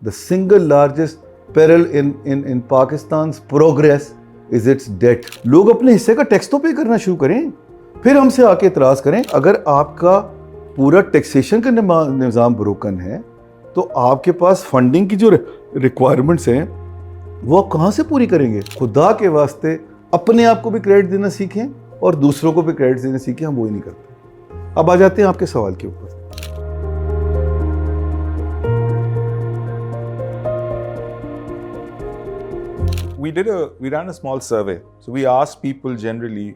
The single largest peril in Pakistan's progress is its debt. लोग अपने हिस्से का टैक्स तो पे करना शुरू करें, फिर हमसे आके इतराज़ करें। अगर आपका पूरा टैक्सेशन का निज़ाम ब्रोकन है तो आपके पास फंडिंग की जो रिक्वायरमेंट्स हैं वो आप कहाँ से पूरी करेंगे? खुदा के वास्ते अपने आप को भी क्रेडिट देना सीखें और दूसरों को भी क्रेडिट देना सीखें। हम वो ही नहीं करते। अब आ जाते हैं आपके सवाल के ऊपर। We ran a small survey. So we asked people generally,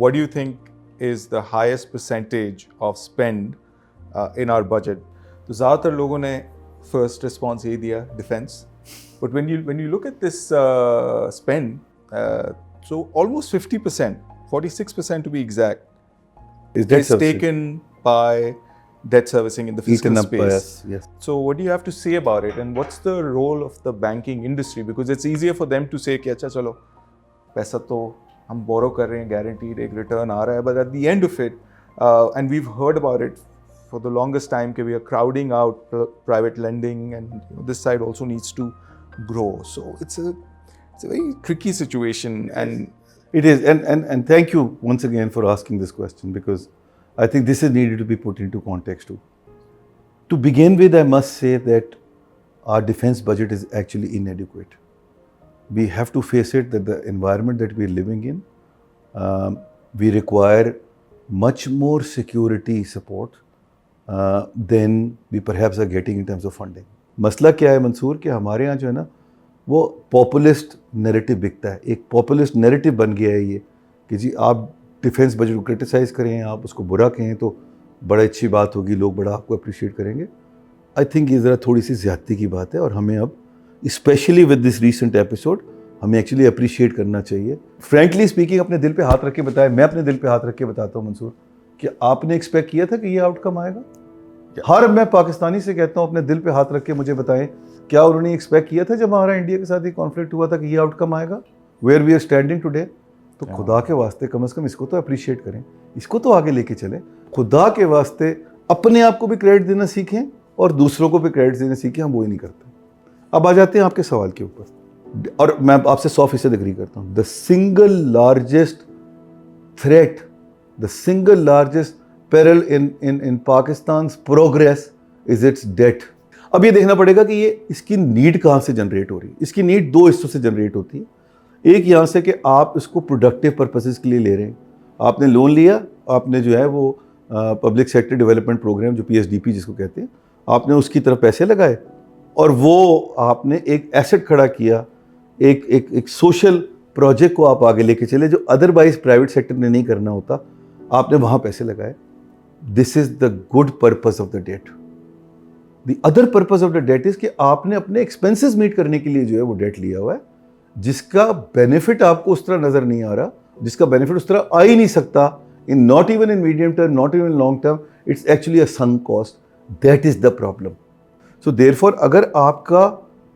what do you think is the highest percentage of spend in our budget? तो ज़्यादातर लोगों ने first response ये दिया, defense. But when you look at this spend, so almost 50%, 46% to be exact, is taken by debt servicing in the fiscal space. Yes. So what do you have to say about it, and what's the role of the banking industry? Because it's easier for them to say कि अच्छा चलो पैसा तो हम borrow कर रहे हैं, guaranteed एक return आ रहा है, but at the end of it, and we've heard about it for the longest time कि we are crowding out private lending, and this side also needs to grow. So it's a very tricky situation. And it is, and thank you once again for asking this question, because I think this is needed to be put into context too. To begin with, I must say that our defense budget is actually inadequate. We have to face it that the environment that we are living in, we require much more security support than we perhaps are getting in terms of funding. मसला क्या है मंसूर कि हमारे यहाँ जो है ना वो पॉपुलिस्ट नैरेटिव बिकता है। एक पॉपुलिस्ट नैरेटिव बन गया है ये कि जी आप डिफेंस बजट को क्रिटिसाइज़ करें, आप उसको बुरा कहें तो बड़ा अच्छी बात होगी, लोग बड़ा आपको अप्रिशिएट करेंगे। आई थिंक ये ज़रा थोड़ी सी ज़्यादती की बात है और हमें अब specially with this recent episode हमें एक्चुअली अप्रिशिएट करना चाहिए। फ्रैंकली स्पीकिंग, अपने दिल पे हाथ रख के बताया, मैं अपने दिल पे हाथ रख के बताता हूँ मंसूर कि आपने एक्सपेक्ट किया था कि ये आउटकम आएगा? हर मैं पाकिस्तानी से कहता हूँ अपने दिल पे हाथ रख के मुझे बताएं, क्या उन्होंने एक्सपेक्ट किया था जब हमारा इंडिया के साथ ये कॉन्फ्लिक्ट हुआ था कि ये आउटकम आएगा, where we are standing today? तो खुदा के वास्ते कम से कम इसको तो अप्रिशिएट करें, इसको तो आगे लेके चलें। खुदा के वास्ते अपने आप को भी क्रेडिट देना सीखें और दूसरों को भी क्रेडिट देना सीखें। हम वो ही नहीं करते। अब आ जाते हैं आपके सवाल के ऊपर, और मैं आपसे 100% एग्री करता हूँ। The single largest threat, the single largest peril in Pakistan's progress is its debt. अब ये देखना पड़ेगा कि ये इसकी नीड कहाँ से जनरेट हो रही है। इसकी नीड दो हिस्सों से जनरेट होती है। एक यहाँ से कि आप इसको प्रोडक्टिव पर्पसेस के लिए ले रहे हैं, आपने लोन लिया, आपने जो है वो पब्लिक सेक्टर डेवलपमेंट प्रोग्राम जो PSDP जिसको कहते हैं, आपने उसकी तरफ पैसे लगाए और वो आपने एक एसेट खड़ा किया, एक सोशल प्रोजेक्ट को आप आगे लेके चले जो अदरवाइज प्राइवेट सेक्टर ने नहीं करना होता, आपने वहाँ पैसे लगाए। This is the good purpose of the debt. The other purpose of the debt is कि आपने अपने expenses meet करने के लिए जो है वो debt लिया हुआ है, जिसका benefit आपको उस तरह नजर नहीं आ रहा, जिसका benefit उस तरह आ ही नहीं सकता, in not even in medium term, not even in long term, it's actually a sunk cost. That is the problem. So therefore, अगर आपका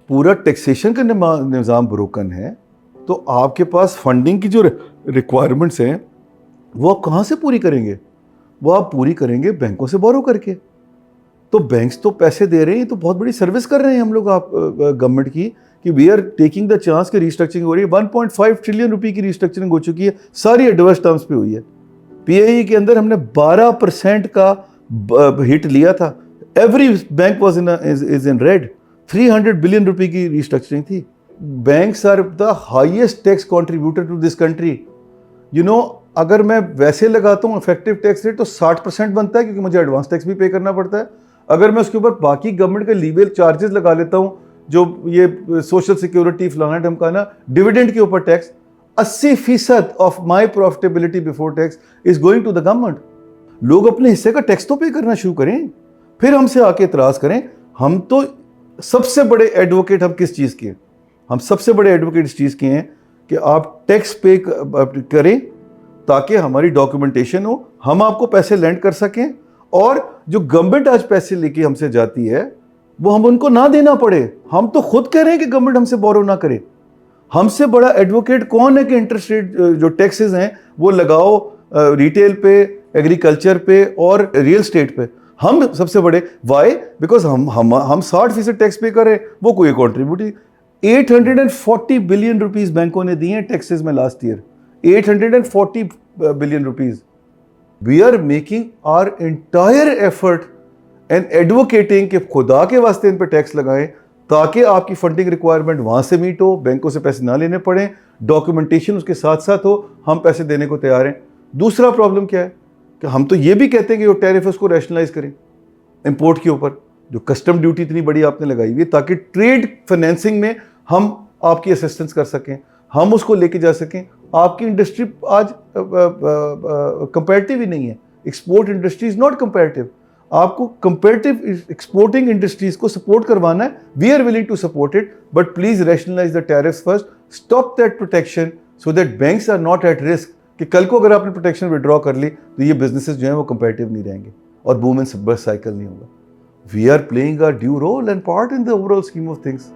पूरा taxation का निज़ाम broken है, तो आपके पास funding की जो requirements हैं, वो आप कहाँ से पूरी करेंगे? वो आप पूरी करेंगे बैंकों से बोरो करके। तो बैंक्स तो पैसे दे रहे हैं, तो बहुत बड़ी सर्विस कर रहे हैं हम लोग आप गवर्नमेंट की कि we are taking the chance कि रिस्ट्रक्चरिंग हो रही है। 1.5 ट्रिलियन रुपए की रिस्ट्रक्चरिंग हो चुकी है, सारी एडवर्स टर्म्स पे हुई है। PAE के अंदर हमने 12% का हिट लिया था। Every bank was is in red. 300 billion रुपए की रिस्ट्रक्चरिंग थी। Banks are the highest tax contributor to this country. You know, अगर मैं वैसे लगाता हूँ इफेक्टिव टैक्स रेट तो 60% बनता है, क्योंकि मुझे एडवांस टैक्स भी पे करना पड़ता है। अगर मैं उसके ऊपर बाकी गवर्नमेंट के लीगल चार्जेस लगा लेता हूँ, जो ये सोशल सिक्योरिटी फलाना ढमकाना, डिविडेंड के ऊपर tax, 80% of my profitability before tax is going to the government. लोग अपने हिस्से का टैक्स तो पे करना शुरू करें, फिर हमसे आके इतराज करें। हम तो सबसे बड़े एडवोकेट हम किस चीज़ के हैं? हम सबसे बड़े एडवोकेट इस चीज़ के हैं कि आप टैक्स पे करें ताकि हमारी डॉक्यूमेंटेशन हो, हम आपको पैसे लैंड कर सकें, और जो गवर्नमेंट आज पैसे लेके हमसे जाती है वो हम उनको ना देना पड़े। हम तो खुद कह रहे हैं कि गवर्नमेंट हमसे बोरो ना करे। हमसे बड़ा एडवोकेट कौन है कि इंटरेस्ट रेट जो टैक्सेस हैं वो लगाओ रिटेल पे, एग्रीकल्चर पे और रियल स्टेट पे। हम सबसे बड़े, वाई? बिकॉज हम 60% टैक्स पे कर रहे हैं, वो कोई कॉन्ट्रीब्यूट। 840 बिलियन रुपीज बैंकों ने दिए हैं टैक्सेस में last year, 840 billion rupees. We are making our entire effort and advocating कि खुदा के वास्ते इन पर टैक्स लगाएं ताकि आपकी फंडिंग रिक्वायरमेंट वहां से मीट हो, बैंकों से पैसे ना लेने पड़े, डॉक्यूमेंटेशन उसके साथ साथ हो, हम पैसे देने को तैयार हैं। दूसरा प्रॉब्लम क्या है कि हम तो ये भी कहते हैं कि जो टैरिफ है उसको रैशनलाइज करें इंपोर्ट के ऊपर, जो कस्टम ड्यूटी इतनी बड़ी आपने लगाई हुई है, ताकि ट्रेड फाइनेंसिंग में हम आपकी असिस्टेंस कर सकें, हम उसको लेके जा सकें। आपकी इंडस्ट्री आज कंपेरेटिव ही नहीं है, export industry is not comparative. आपको कंपेरेटिव एक्सपोर्टिंग इंडस्ट्रीज को सपोर्ट करवाना है, we are willing to support it, but please rationalise the tariffs first, stop that protection so that banks are not at risk कि कल को अगर आपने protection withdraw कर ली तो ये बिजनेसेस जो हैं वो कंपेरेटिव नहीं रहेंगे और बूम एंड बस्ट साइकिल नहीं होगा। We are playing our due role and part in the overall scheme of things.